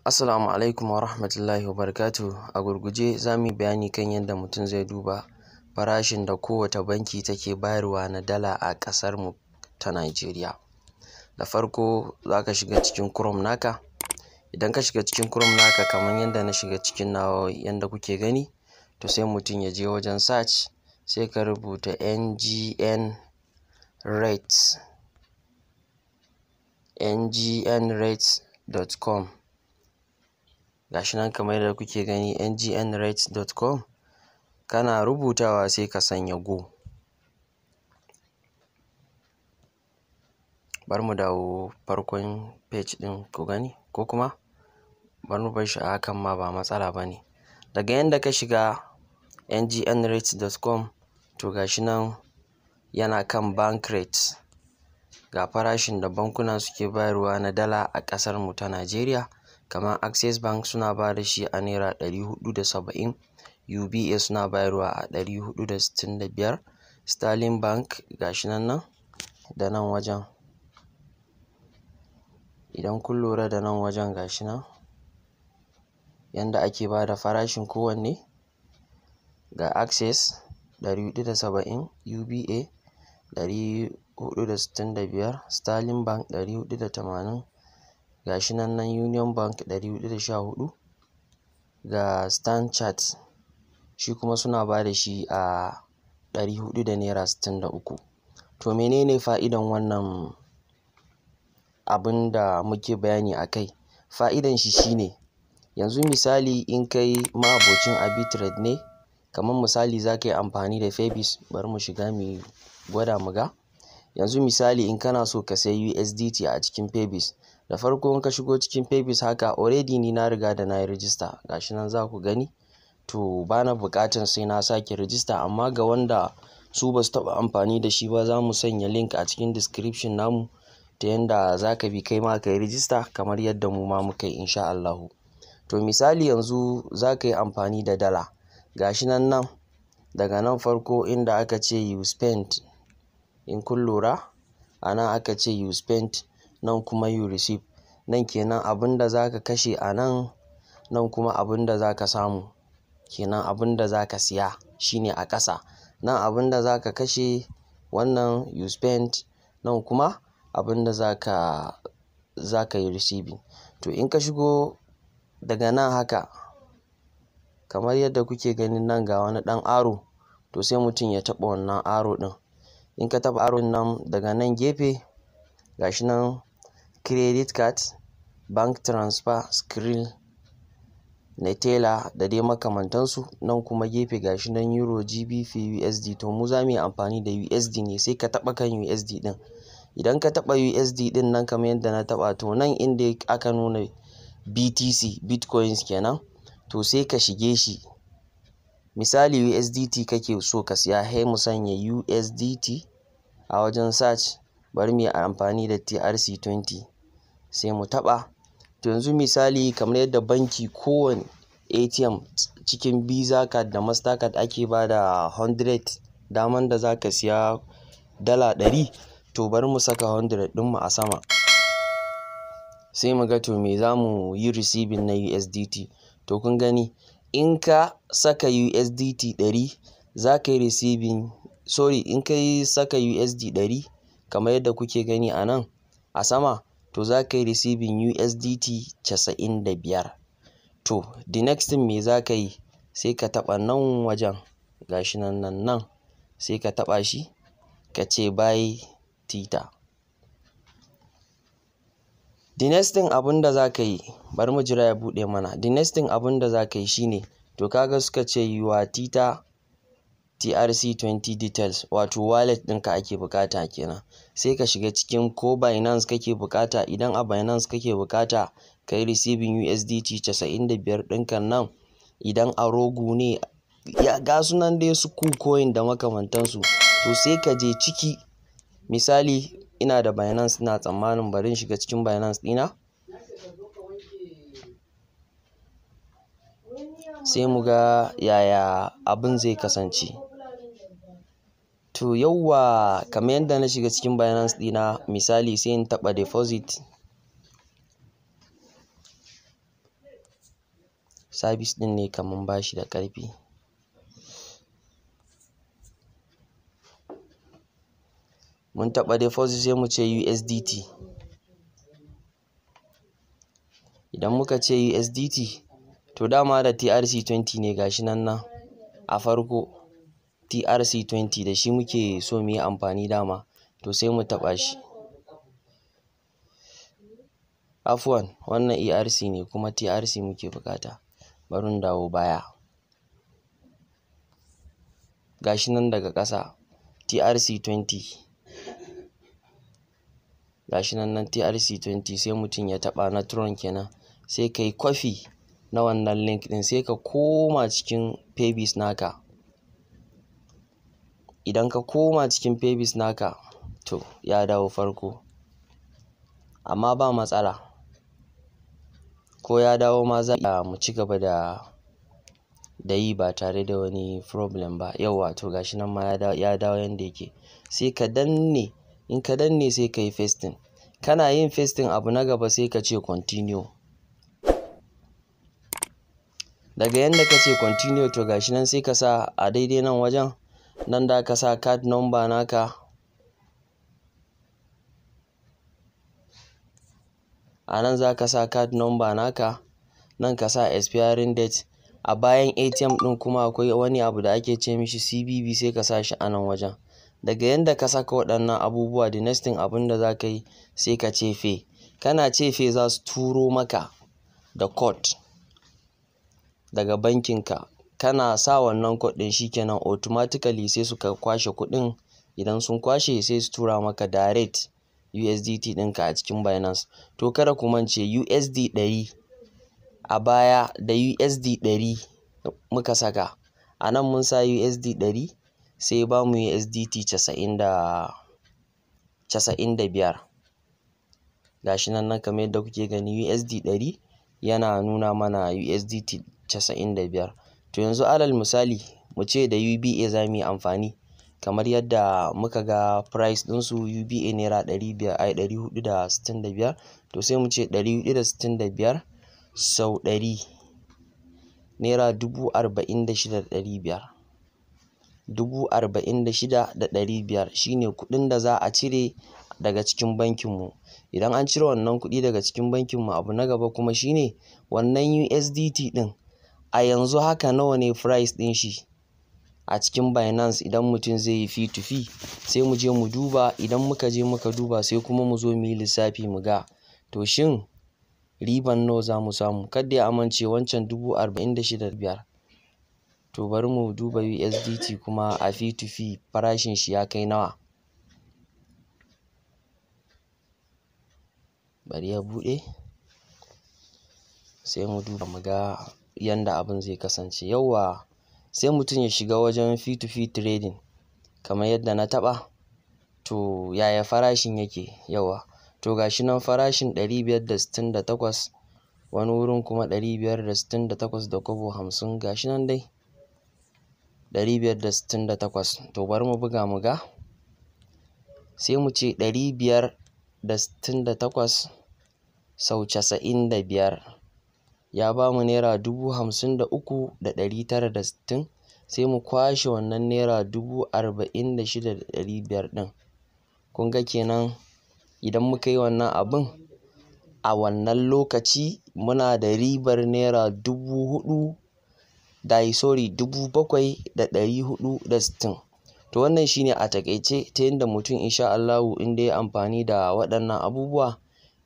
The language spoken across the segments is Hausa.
Assalamu alaikum wa rahmatullahi wa barakatuh. A gurguje za mu yi bayani kan yadda mutum zai duba farashin da kowace banki take bayarwa na dala a ƙasarmu ta Najeriya. Da farko za ka shiga cikin Chrome naka. Idan ka shiga cikin Chrome naka kamar yadda na shiga cikin nawa yadda kuke gani, to sai mutum ya je wajen search, sai ka rubuta ngnrates.com. Gashi nan kamar yadda kuke gani ngnrates.com, kana rubutawa sai ka sanya go. Bar mu dawo farkon page ɗin ku gani, ko kuma bar mu bar shi a hakan ma ba matsala ba ne. Daga yadda ka shiga ngnrates.com, to gashi nan yana kan bank rates. Ga farashin da bankuna suke bayarwa na dala a ƙasar mu ta Najeriya. Kamar Access Bank suna ba da shi a naira 470, UBA suna bayarwa a 465, Sterling Bank gashi nan da nan wajen. Idan kun lura da nan wajen gashi nan yanda ake ba da farashin kowanne, ga Access 470, UBA 465, Sterling Bank 480, gashi nan Union Bank 414, ga Stanchart shi kuma suna ba da shi a 463. To menene fa'idan wannan abin da muke bayani a kai? Fa'idan shi shine, yanzu misali in kai ma'abocin Arbitrage ne, kamar misali za ka yi amfani da Pebis. Bari mu shiga mu gwada mu ga. Yanzu misali in kana so ka sayi USDT a cikin Pebis, da farko in ka shigo cikin Pebis haka, already ni na riga da na yi register, gashi nan za ku gani. To bana buƙatar sai na sake register, amma ga wanda su ba su taɓa amfani da shi ba, za mu sanya link a cikin description namu ta yanda za ka bi kai ma ka yi register kamar yadda mu ma muka yi insha Allahu. To misali yanzu za ka yi amfani da dala, gashi nan daga nan farko inda aka ce you spent, in kun lura a nan aka ce you spent, nan kuma you receive. Nan kenan abin da za ka kashe a nan, nan kuma abin da za ka samu kenan, abin da za ka siya shine a ƙasa. Nan abin da za ka kashe, wannan you spent, nan kuma abin da za ka yi receiving. To in ka shigo daga nan haka kamar yadda kuke ganin nan ga wani ɗan arrow, to sai mutum ya taɓa wannan arrow ɗin. In ka taɓa arrow nan daga nan gefe gashi nan credit card, bank transfer, Skrill, Neteller da dai makamantansu. Nan kuma gefe gashi nan Euro, GBP, USD. To mu za mu yi amfani da USD ne, sai ka taɓa kan USD ɗin. Idan ka taɓa USD ɗin nan kamar yadda na taɓa, to nan inda aka nuna BTC, Bitcoins kenan, to sai ka shige shi. Misali USDT kake so ka siya, sai mu sanya USDT a wajen search. Bari mu yi amfani da TRC20 sai mu taɓa. To yanzu misali kamar yadda banki kowane ATM cikin Visa card da Mastercard ake ba da 100 daman da za ka siya dala 100, to bari mu saka 100 ɗinmu a sama, sai mu ga to me za mu yi receiving na USDT. To kun gani in ka saka USDT 100 za ka yi receiving, in ka saka USD 100 kamar yadda kuke gani a nan a sama, to za ka yi receiving USDT 95. To the next thing me za ka yi, sai ka taɓa nan wajen gashi nan sai ka taɓa shi ka ce buy Theta. The next thing abin da za ka yi, bari mu jira ya buɗe mana. The next thing abin da za ka yi shine, to kaga suka ce your Theta TRC20 details, wato wallet ɗinka ake bukata kenan. Sai ka shiga cikin ko Binance kake bukata. Idan a Binance kake bukata ka yi receiving USDT 95 ɗinkan nan. Idan a Rogu ne, ya ga sunan dai su KuCoin da makamantansu, to sai ka je ciki. Misali ina da Binance, ina tsammanin bari in shiga cikin Binance ɗina, sai mu ga yaya abin zai kasance. To yauwa kamar yadda na shiga cikin Binance ɗina, misali sai in taɓa deposit. Sabis ɗin ne kaman bashi da ƙarfi. Mun taɓa deposit sai mu ce USDT. Idan muka ce USDT to dama da TRC20 ne gashi nan a farko. TRC20 da shi muke so mu yi amfani dama, to sai mu taɓa shi. Afwan, wannan ERC ne kuma TRC muke bukata. Bari in dawo baya. Gashi nan daga ƙasa TRC20. Gashi nan TRC20 sai mutum ya taɓa na Tron kenan. Sai ka yi kwafi na wannan link ɗin sai ka koma cikin Paybase naka. Idan ka koma cikin Paybase naka to ya dawo farko. Amma ba matsala. Ko ya dawo ma za mu ci gaba da yi ba tare da wani problem ba. Yauwa to gashi nan ma ya dawo yanda yake. Sai ka danne, in ka danne sai ka yi pasting. Kana yin pasting abu na gaba sai ka ce continue. Daga yanda ka ce continue to gashi nan sai ka sa a daidai nan wajen nan da ka sa card number naka. A nan za ka sa card number naka, nan ka sa expiring date. A bayan ATM ɗin kuma akwai wani abu da ake ce mishi CVV sai ka sa shi a nan wajen. Daga yanda ka saka waɗannan abubuwa, the next thing abin da za ka yi sai ka ce pay. Kana ce pay za su turo maka da code daga bankinka. Kana sa wannan code ɗin shikenan automatically sai suka kwashe kuɗin. Idan sun kwashe sai su tura maka direct USDT ɗinka a cikin Binance. To kada ku mance USD 100 a baya da USD 100 muka saka. A nan mun sa USD 100 sai ba mu USDT 95. Gashi nan kamar yadda kuke gani USD 100 yana nuna mana USDT 95. To yanzu alal misali mu ce da UBA za mu yi amfani. Kamar yadda muka ga price ɗinsu UBA naira 465. To sai mu ce 465 sau 100 naira 46,500. 46,500 shine kuɗin da za a cire daga cikin bankinmu. Idan an cire wannan kuɗi daga cikin bankinmu, abu na gaba kuma shine wannan USDT ɗin a yanzu haka nawa ne price ɗin shi a cikin Binance. Idan mutum zai yi P2P sai mu je mu duba. Idan muka je muka duba sai kuma mu zo mu yi lissafi mu ga to shin riban nawa za mu samu. Kada ya amince wancan 46,500. To bari mu duba USDT kuma a P2P farashin shi ya kai nawa. Bari ya buɗe sai mu duba mu ga yanda abin zai kasance. Yauwa sai mutum ya shiga wajen P2P trading kamar yadda na taɓa. To yaya farashin yake? Yauwa to gashi nan farashin 568, wani wurin kuma 568 da kobo 50. Gashi nan dai 568. To bari mu buga mu ga. Sai mu ce 568 sau 95 ya ba mu naira 53,960. Sai mu kwashe wannan naira 46,500 ɗin. Kun ga kenan idan muka yi wannan abin a wannan lokaci muna da ribar naira 7,460. To wannan shine a takaice ta yanda mutum insha Allahu in dai amfani da waɗannan abubuwa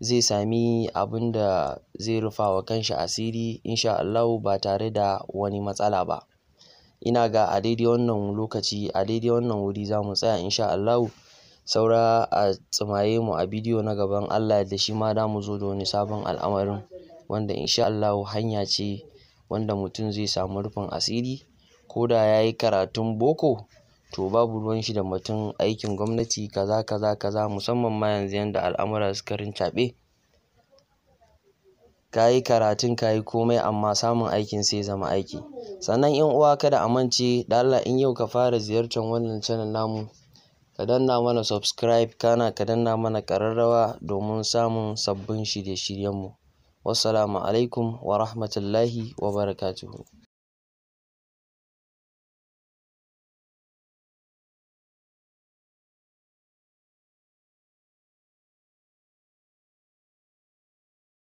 zai sami abin da zai rufa wa kanshi asiri insha Allahu ba tare da wani matsala ba. Ina ga a daidai wannan lokaci, a daidai wannan wuri za mu tsaya insha Allahu. Saura a tsimaye mu a bidiyo na gaban Allah da shi ma da mu zo da wani sabon al'amarin wanda insha Allahu hanya ce wanda mutum zai samu rufin asiri. Ko da ya yi karatun boko to babu ruwan shi da mutum aikin gwamnati kaza musamman ma yanzu yanda al'amura suka rincaɓe. Ka yi karatun ka yi komai amma samun aikin sai zama aiki. Sannan 'yan uwa kada a mance da Allah in yau ka fara ziyartar wannan channel namu ka danna mana subscribe kana ka danna mana ƙararrawa domin samun sabbin shirye-shiryenmu. Wassalamu alaikum wa rahmatullahi wa barakatuhu.